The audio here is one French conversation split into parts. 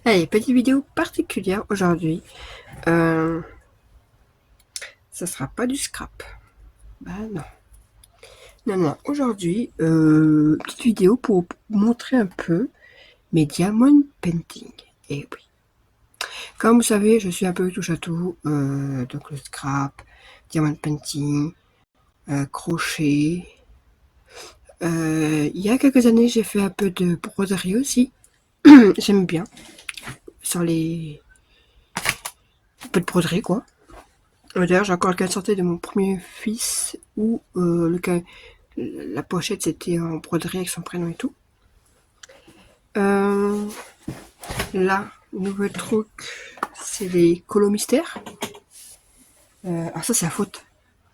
Allez, petite vidéo particulière aujourd'hui. Ça sera pas du scrap. Bah non. Non. Aujourd'hui, petite vidéo pour montrer un peu mes diamond painting. Et oui. Comme vous savez, je suis un peu touche à tout. Donc le scrap, diamond painting, crochet. Il y a quelques années, j'ai fait un peu de broderie aussi. J'aime bien. Sur les... Un peu de broderie, quoi. D'ailleurs, j'ai encore le cas de santé de mon premier fils où la pochette c'était en broderie avec son prénom et tout. Euh, Là, nouveau truc, c'est les colos mystères. Alors ça, c'est la faute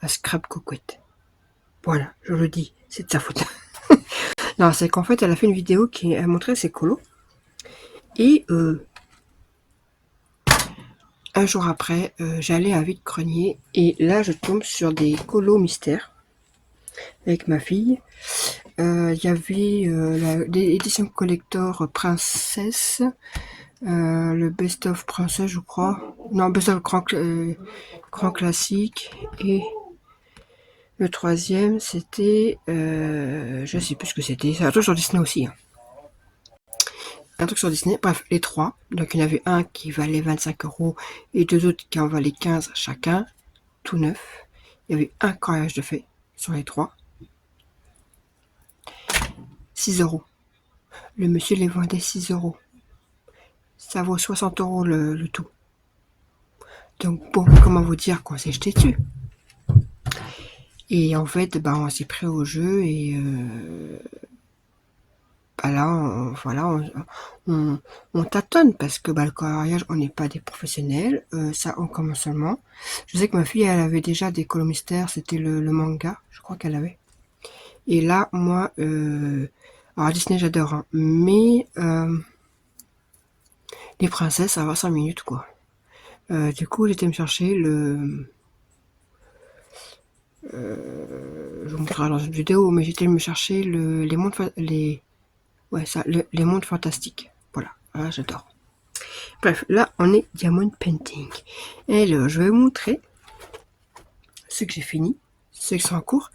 à Scrap Coquette. Voilà, je le dis, c'est de sa faute. Non, c'est qu'en fait, elle a fait une vidéo qui a montré ses colos. Et un jour après, j'allais à vide-grenier et là, je tombe sur des colos mystères avec ma fille. Il y avait l'édition collector princesse, le best of princesse, je crois. Non, best of grand classique. Et le troisième, c'était, je sais plus ce que c'était. C'est un truc sur Disney aussi. Hein. Un truc sur Disney. Bref, les trois. Donc il y en avait un qui valait 25 € et deux autres qui en valaient 15 chacun, tout neuf. Il y avait un carrelage de fées sur les trois. 6 €. Le monsieur les vendait 6 €. Ça vaut 60 € le tout. Donc bon, comment vous dire qu'on s'est jeté dessus. Et en fait, bah, on s'est pris au jeu et bah là, on tâtonne parce que bah, le coloriage, on n'est pas des professionnels. Ça, on commence seulement. Je sais que ma fille, elle avait déjà des colos mystères, c'était le manga, je crois qu'elle avait. Et là, moi, alors Disney, j'adore, hein, mais les princesses, ça va 5 minutes, quoi. Du coup, j'étais me chercher je vous montrerai dans une vidéo, mais j'étais me chercher les mondes, les mondes fantastiques. Voilà, ah, j'adore. Bref, là, on est diamond painting. Et là, je vais vous montrer ceux que j'ai fini, ceux qui sont en cours,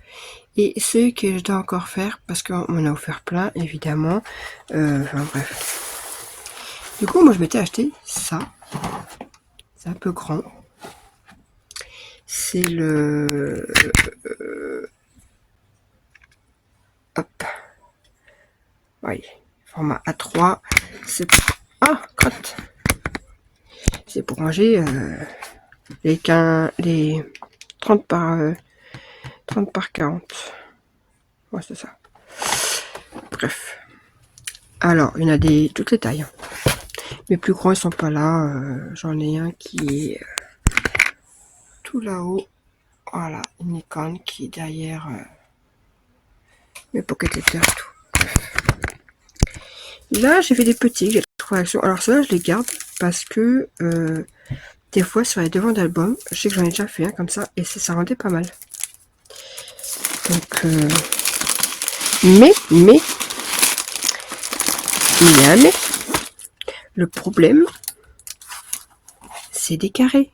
et ceux que je dois encore faire, parce qu'on m'en a offert plein, évidemment. Enfin, bref. Du coup, moi, je m'étais acheté ça. C'est un peu grand. C'est le... Hop. Oui, format A3. C'est... Ah, crotte. C'est pour ranger les 30 par 40. Ouais, c'est ça. Bref. Alors, il y en a toutes les tailles. Mes plus grands, ils sont pas là. J'en ai un qui est tout là-haut. Voilà, une icône qui est derrière mes pocket letters et tout. Là, j'ai fait des petits, j'ai 3 actions. Alors ça, je les garde parce que des fois, sur les devants d'album, je sais que j'en ai déjà fait un comme ça et ça rendait pas mal. Donc, mais, il y a un mais. Le problème, c'est des carrés.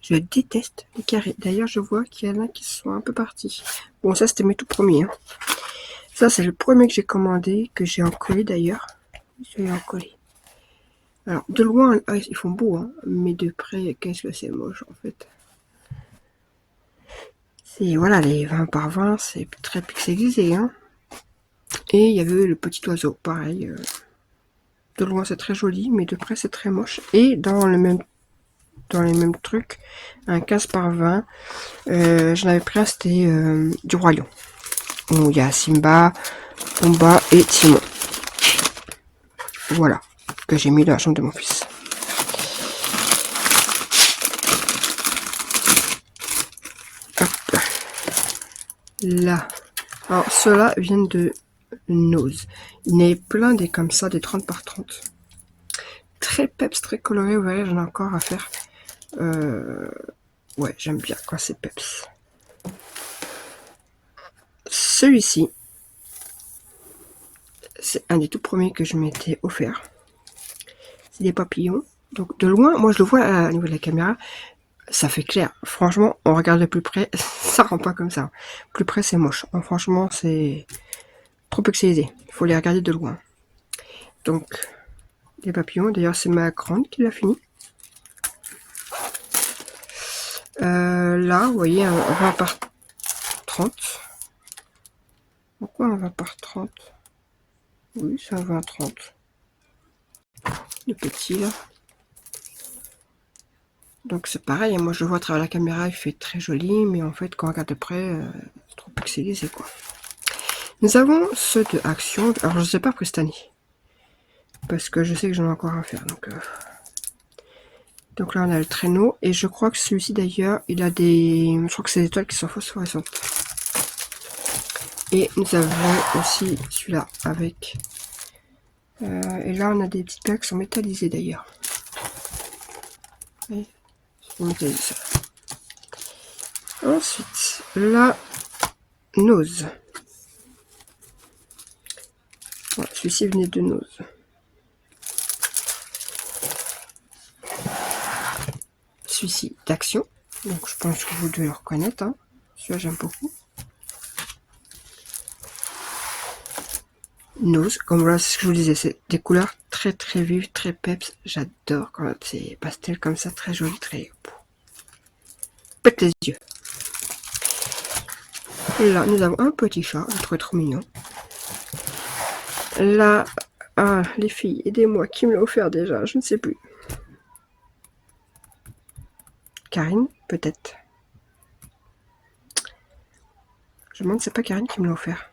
Je déteste les carrés. D'ailleurs, je vois qu'il y en a qui sont un peu partis. Bon, ça, c'était mes tout premiers. Hein. Ça, c'est le premier que j'ai commandé, que j'ai encollé d'ailleurs. J'ai encollé. Alors, de loin, ils font beau, hein, mais de près, qu'est-ce que c'est moche, en fait. C'est, voilà, les 20 par 20, c'est très pixelisé, hein. Et il y avait le petit oiseau, pareil. De loin, c'est très joli, mais de près, c'est très moche. Et dans les mêmes trucs, un 15 par 20, j'en avais pris un, c'était du Roi Lion. Où il y a Simba, Pumba et Timon. Voilà, que j'ai mis dans la chambre de mon fils. Hop. Là. Alors, ceux-là viennent de Nose. Il y en avait plein des comme ça, des 30 par 30. Très peps, très coloré. Vous voyez, j'en ai encore à faire. Ouais, j'aime bien quand c'est peps. Celui-ci, c'est un des tout premiers que je m'étais offert. c'est des papillons. Donc de loin, moi je le vois au niveau de la caméra, ça fait clair. Franchement, on regarde de plus près, ça rend pas comme ça. Plus près, c'est moche. Franchement, c'est trop pixelisé. Il faut les regarder de loin. Donc, des papillons. D'ailleurs, c'est ma grande qui l'a fini. Là, vous voyez, un 20 par 30. Pourquoi un 20 par 30? Oui, c'est un 20-30. Le petit, là. Donc, c'est pareil. Moi, je le vois à travers la caméra, il fait très joli. Mais en fait, quand on regarde de près, c'est trop pixelisé, quoi. Nous avons ceux de Action. Alors, je ne sais pas pour cette année. Parce que je sais que j'en ai encore à faire. Donc là, on a le traîneau. Et je crois que celui-ci, d'ailleurs, il a des... Je crois que c'est des étoiles qui sont phosphorescentes. Et nous avons aussi celui-là avec... et là, on a des petites plaques qui sont métallisées, d'ailleurs. Oui, c'est métallisé, ça. Ensuite, la Nose. Voilà, celui-ci venait de Nose. Celui-ci d'Action. Donc, je pense que vous devez le reconnaître. Hein. Celui-là, j'aime beaucoup. Nose, comme voilà, c'est ce que je vous disais, c'est des couleurs très très vives, très peps. J'adore quand c'est pastel comme ça, très joli, très... Pète les yeux. Là, nous avons un petit chat, je le trouve trop mignon. Là, ah, les filles, aidez-moi, qui me l'a offert déjà? Je ne sais plus. Karine, peut-être. Je me demande, c'est pas Karine qui me l'a offert.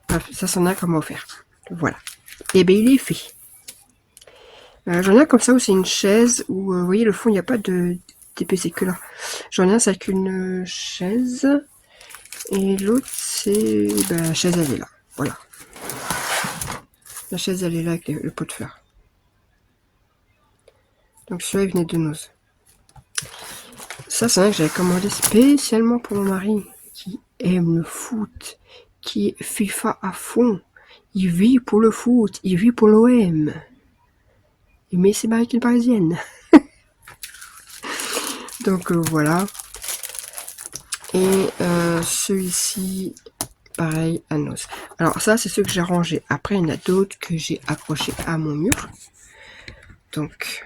Bref, ça s'en a comme m'a offert. Voilà. Et bien, il est fait. J'en ai un comme ça où c'est une chaise où, vous voyez, le fond, il n'y a pas de d'épais que là. J'en ai un, c'est avec une chaise. Et l'autre, c'est... Ben, la chaise, elle est là. Voilà. La chaise, elle est là avec le pot de fleurs. Donc, celui-là, il venait de Nose. Ça, c'est vrai que j'avais commandé spécialement pour mon mari, qui aime le foot, qui est FIFA à fond. Il vit pour le foot, il vit pour l'OM. Mais c'est marié qu'une parisienne. Donc voilà. Et celui-ci, pareil, à Nose. Alors ça, c'est ceux que j'ai rangés. Après, il y en a d'autres que j'ai accrochés à mon mur. Donc...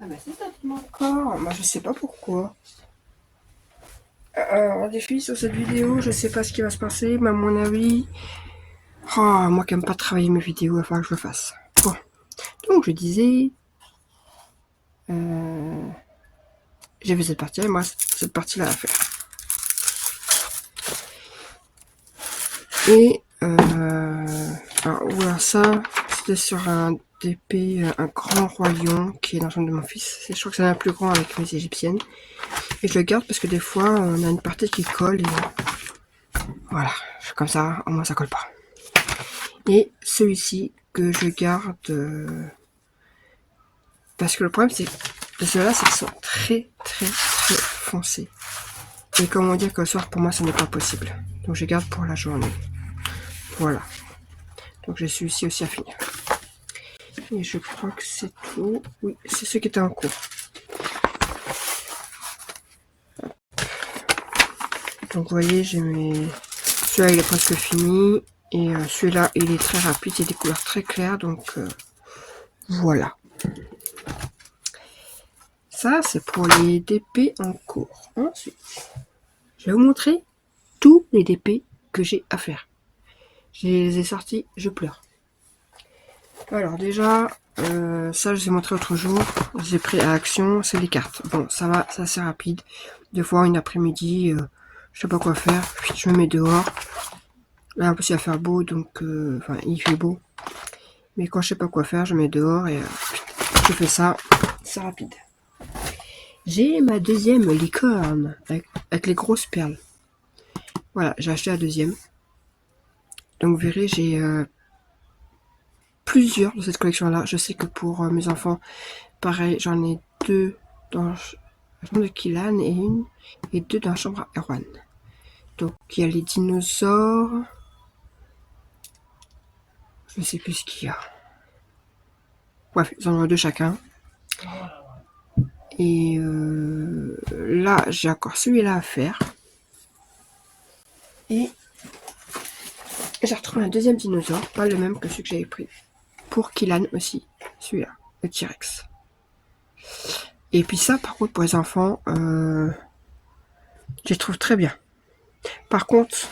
Ah bah c'est ça qui manque encore. Moi je sais pas pourquoi. Les filles sur cette vidéo, je sais pas ce qui va se passer, mais à mon avis... Oh, moi qui aime pas travailler mes vidéos, il va falloir que je le fasse. Bon, donc je disais... J'ai fait cette partie, et moi cette partie-là à faire. Et... alors, voilà, ça, c'était sur un DP, un grand roi lion, qui est dans le chambre de mon fils. Je crois que c'est un plus grand avec mes égyptiennes. Et je le garde parce que des fois, on a une partie qui colle et... Voilà, comme ça, au moins ça colle pas. Et celui-ci que je garde parce que le problème c'est de ceux-là, c'est qu'ils sont très foncés. Et comment dire que le soir pour moi ce n'est pas possible. Donc je garde pour la journée. Voilà. Donc j'ai celui-ci aussi à finir. Et je crois que c'est tout. Oui, c'est ce qui était en cours. Donc vous voyez, j'ai mes... Celui-là il est presque fini. Et celui-là il est très rapide, il a des couleurs très claires. Donc voilà. Ça, c'est pour les DP en cours. Ensuite, je vais vous montrer tous les DP que j'ai à faire. Je les ai sortis, je pleure. Alors déjà, ça je vous ai montré l'autre jour. J'ai pris à Action, c'est les cartes. Bon, ça va, c'est assez rapide. Des fois, une après-midi, je sais pas quoi faire. Puis je me mets dehors. Là, en plus, il va faire beau, donc... Enfin, il fait beau. Mais quand je sais pas quoi faire, je mets dehors et je fais ça. C'est rapide. J'ai ma deuxième licorne avec les grosses perles. Voilà, j'ai acheté la deuxième. Donc vous verrez, j'ai plusieurs de cette collection-là. Je sais que pour mes enfants, pareil, j'en ai deux dans la chambre de Kylan et deux dans la chambre à Erwan. Donc il y a les dinosaures. Je sais plus ce qu'il y a. Bref, ils en ont deux chacun. Et là, j'ai encore celui-là à faire. Et j'ai retrouvé un deuxième dinosaure, pas le même que celui que j'avais pris. Pour Kylan aussi, celui-là, le T-Rex. Et puis ça, par contre, pour les enfants, je les trouve très bien. Par contre,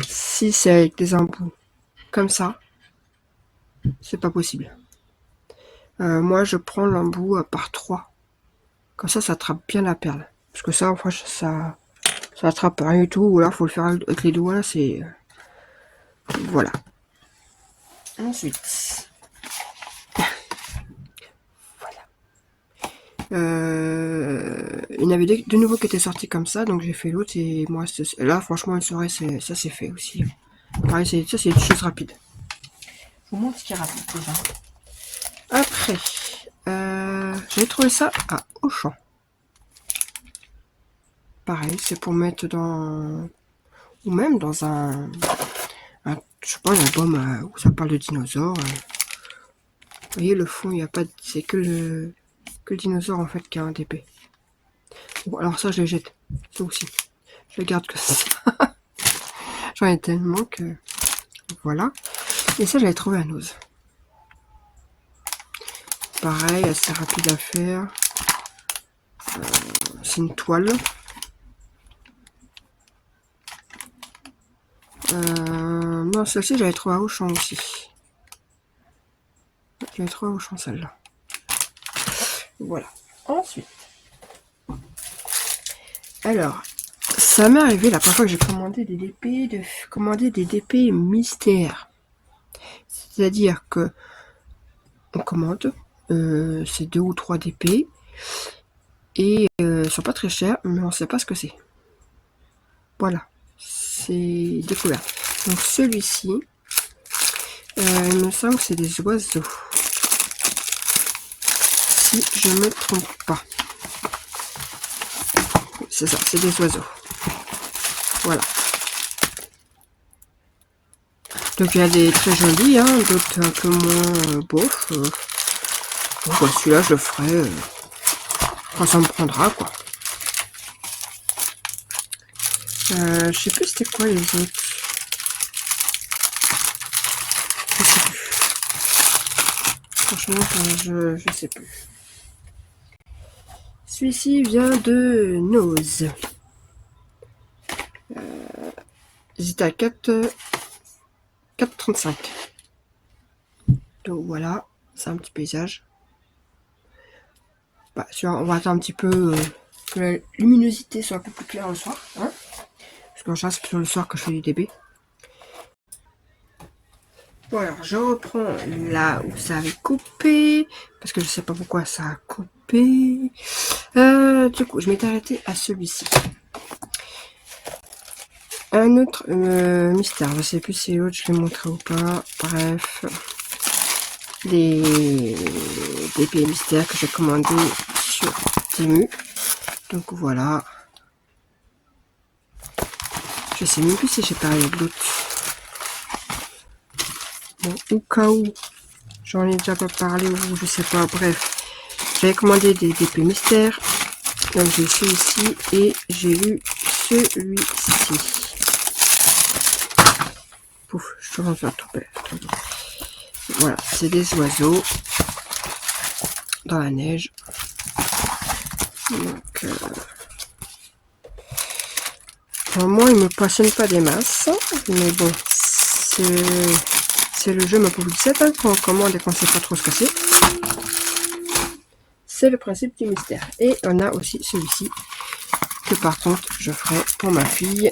si c'est avec des embouts comme ça, c'est pas possible. Moi, je prends l'embout par 3. Comme ça attrape bien la perle. Parce que ça, en fait, ça attrape rien du tout. Ou alors, faut le faire avec les doigts. C'est... voilà. Ensuite... il y en avait deux nouveaux qui étaient sortis comme ça, donc j'ai fait l'autre et moi là franchement une soirée ça c'est fait aussi. Pareil, ça c'est des choses rapides. Je vous montre ce qui est rapide déjà. Après, j'ai trouvé ça à Auchan. Pareil, c'est pour mettre dans... ou même dans un je sais pas, un album où ça parle de dinosaures. Vous voyez, le fond, il n'y a pas... c'est que le dinosaure en fait qui a un DP. Bon, alors ça, je le jette. Ça aussi. Je le garde que ça. J'en ai tellement que... voilà. Et ça, j'avais trouvé à Nose. Pareil, assez rapide à faire. C'est une toile. Non, celle-ci, j'avais trouvé à Auchan aussi. J'avais trouvé à Auchan, celle-là. Voilà. Ensuite. Alors, ça m'est arrivé la première fois que j'ai commandé des DP, de commander des DP mystères. C'est-à-dire que on commande, c'est 2 ou 3 DP, et ils sont pas très chers, mais on sait pas ce que c'est. Voilà, c'est découvert. Donc celui-ci, il me semble que c'est des oiseaux. Si je me trompe pas. C'est ça, c'est des oiseaux. Voilà. Donc il y a des très jolis, hein, d'autres un peu moins bof. Bon, bah, celui-là, je le ferai quand ça me prendra, quoi. Je sais plus c'était quoi les autres. Je sais plus. franchement, je sais plus. Celui-ci vient de Nose. J'étais à 4,35. Donc voilà, c'est un petit paysage. Bah, on va attendre un petit peu que la luminosité soit un peu plus claire le soir. Hein, parce qu'en général, c'est plutôt le soir que je fais du DB. Bon, alors je reprends là où ça avait coupé. Parce que je sais pas pourquoi ça a coupé. Du coup, je m'étais arrêté à celui-ci. Un autre mystère. Je sais plus si l'autre je l'ai montré ou pas. Bref. Des pays mystères que j'ai commandé sur Temu. Donc voilà. Je sais même plus si j'ai parlé de l'autre. Bon, au cas où j'en ai déjà pas parlé ou je sais pas. Bref, j'avais commandé des DP mystères. Donc j'ai celui-ci et j'ai eu celui-ci. Pouf, je commence à tomber. Voilà, c'est des oiseaux dans la neige. Donc, moi, il me passionne pas des masses, mais bon, c'est le jeu ma pauvre Lucette, hein, qu'on commande et qu'on sait pas trop ce que c'est. C'est le principe du mystère. Et on a aussi celui-ci, que par contre, je ferai pour ma fille.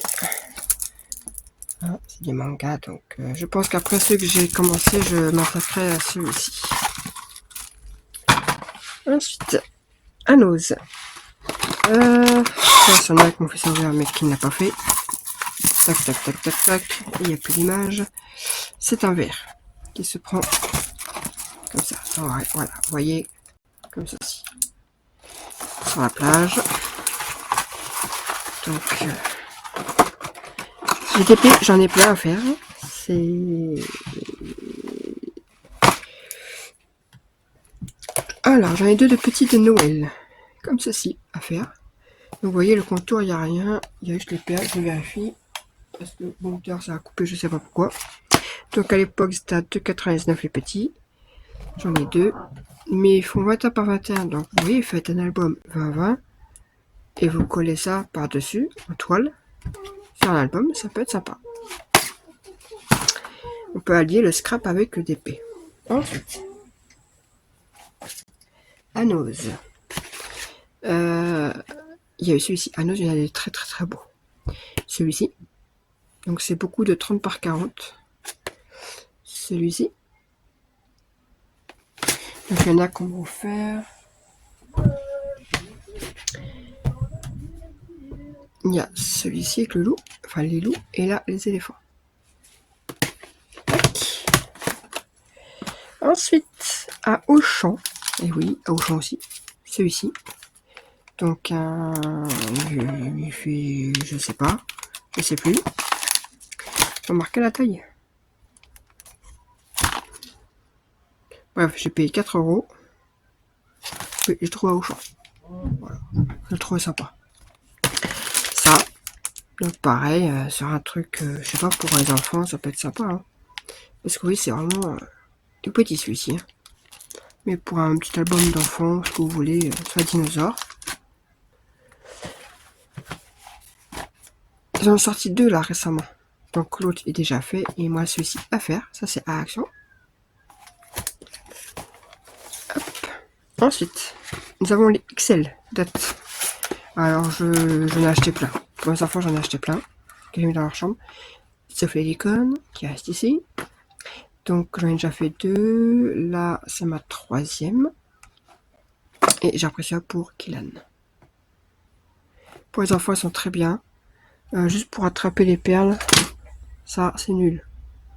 Ah, c'est des mangas, donc je pense qu'après ceux que j'ai commencé, je m'attaquerai à celui-ci. Ensuite, un ose. Ça, c'en a qui m'ont fait servir un mec qui ne l'a pas fait. Tac, tac, tac, tac, tac. Il n'y a plus d'image. C'est un verre qui se prend comme ça. Voilà, vous voyez, comme ceci. Sur la plage. Donc, les TP, j'en ai plein à faire. Alors, j'en ai deux de petits de Noël. Comme ceci, à faire. Donc, vous voyez, le contour, il n'y a rien. Il y a juste les perles, je vérifie. Parce que bon, ça a coupé, je sais pas pourquoi. Donc, à l'époque, c'était à 2,99 les petits. J'en ai deux. Mais ils font 21 par 21. Donc, vous voyez, faites un album 20-20. Et vous collez ça par-dessus, en toile. Sur l'album, ça peut être sympa. On peut allier le scrap avec le DP. Ensuite, Anos. Il y a eu celui-ci. Anos, il y en a des très très très beaux. Celui-ci. Donc c'est beaucoup de 30 par 40. Celui-ci. Donc il y en a qu'on va faire. Il y a celui-ci avec le loup. Enfin les loups. Et là les éléphants. Ensuite, à Auchan. Et oui, à Auchan aussi. Celui-ci. Donc il fait, je sais pas, je sais plus. Faut marquer la taille. Bref, j'ai payé 4 €. Oui, je trouve à Auchan. Voilà, je le trouve sympa. Ça, donc pareil, sur un truc, je sais pas, pour les enfants, ça peut être sympa. Hein. Parce que oui, c'est vraiment tout petit celui-ci. Hein. Mais pour un petit album d'enfants, ce que vous voulez, soit dinosaure. Ils en ont sorti 2 là récemment. Donc l'autre est déjà fait et moi celui-ci à faire. Ça c'est à action. Hop. Ensuite, nous avons les XL date. Alors j'en ai acheté plein. Pour les enfants j'en ai acheté plein. Que j'ai mis dans leur chambre. Sauf les licornes qui restent ici. Donc j'en ai déjà fait 2. Là c'est ma 3e. Et j'ai appris ça pour Kylan. Pour les enfants ils sont très bien. Juste pour attraper les perles. Ça c'est nul.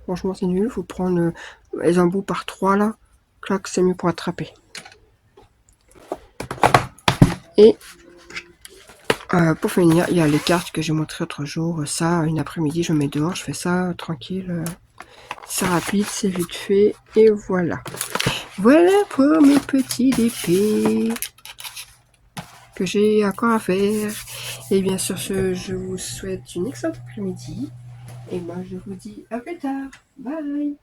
Franchement c'est nul. Faut prendre les embouts par 3 là. Clac, c'est mieux pour attraper. Et pour finir, il y a les cartes que j'ai montrées l'autre jour. Ça, une après-midi, je mets dehors, je fais ça tranquille. C'est rapide, c'est vite fait. Et voilà. Voilà pour mes petits DP que j'ai encore à faire. Et bien sur ce, je vous souhaite une excellente après-midi. Et moi, je vous dis à plus tard. Bye.